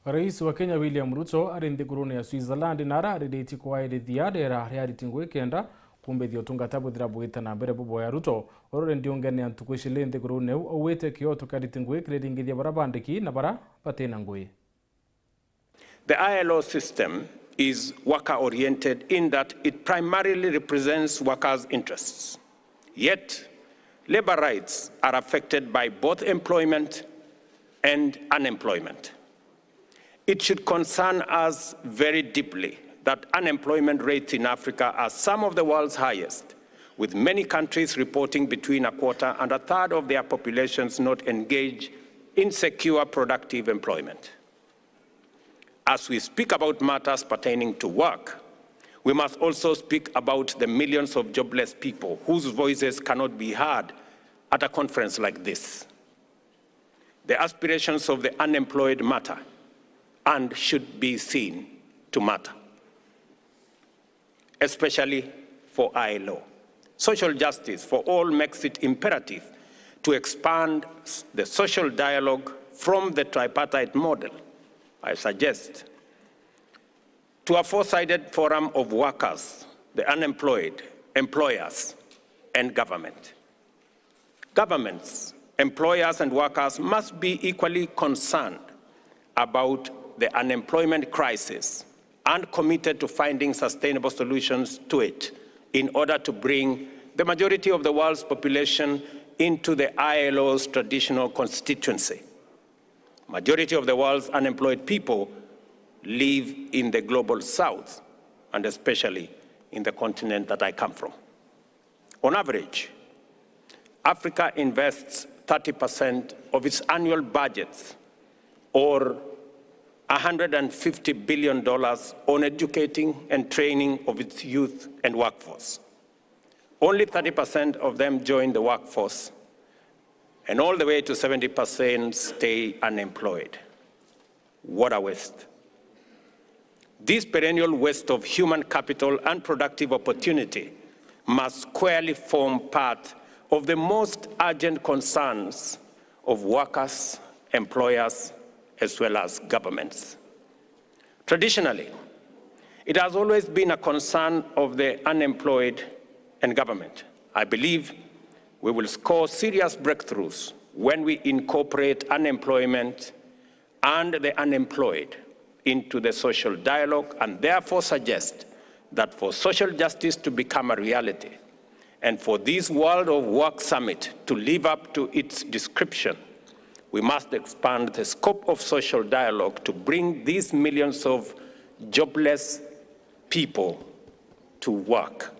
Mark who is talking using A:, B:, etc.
A: Rais wa Kenya William Ruto ari nthiguruni ya Switzerland na arariritie kwairithia RIERA RIERA ngui kenda kumbithia utungata buthira bwita na mbere bubo ya Ruto orore ndiongene antuku icile nthiguruni u auwite kioto kariti ngui kiringithia bara bandiki na bara batena ngui.
B: The ILO system is worker-oriented in that it primarily represents workers' interests. Yet, labor rights are affected by both employment and unemployment. It should concern us very deeply that unemployment rates in Africa are some of the world's highest, with many countries reporting between a quarter and a third of their populations not engaged in secure, productive employment. As we speak about matters pertaining to work, we must also speak about the millions of jobless people whose voices cannot be heard at a conference like this. The aspirations of the unemployed matter and should be seen to matter, especially for ILO. Social justice for all makes it imperative to expand the social dialogue from the tripartite model, I suggest, to a four-sided forum of workers, the unemployed, employers, and government. Governments, employers, and workers must be equally concerned about the unemployment crisis and committed to finding sustainable solutions to it in order to bring the majority of the world's population into the ILO's traditional constituency. Majority of the world's unemployed people live in the global south, and especially in the continent that I come from. On average, Africa invests 30% of its annual budgets, or $150 billion, on educating and training of its youth and workforce. Only 30% of them join the workforce, and all the way to 70% stay unemployed. What a waste. This perennial waste of human capital and productive opportunity must squarely form part of the most urgent concerns of workers, employers, as well as governments. Traditionally, it has always been a concern of the unemployed and government. I believe we will score serious breakthroughs when we incorporate unemployment and the unemployed into the social dialogue, and therefore suggest that for social justice to become a reality and for this World of Work Summit to live up to its description, we must expand the scope of social dialogue to bring these millions of jobless people to work.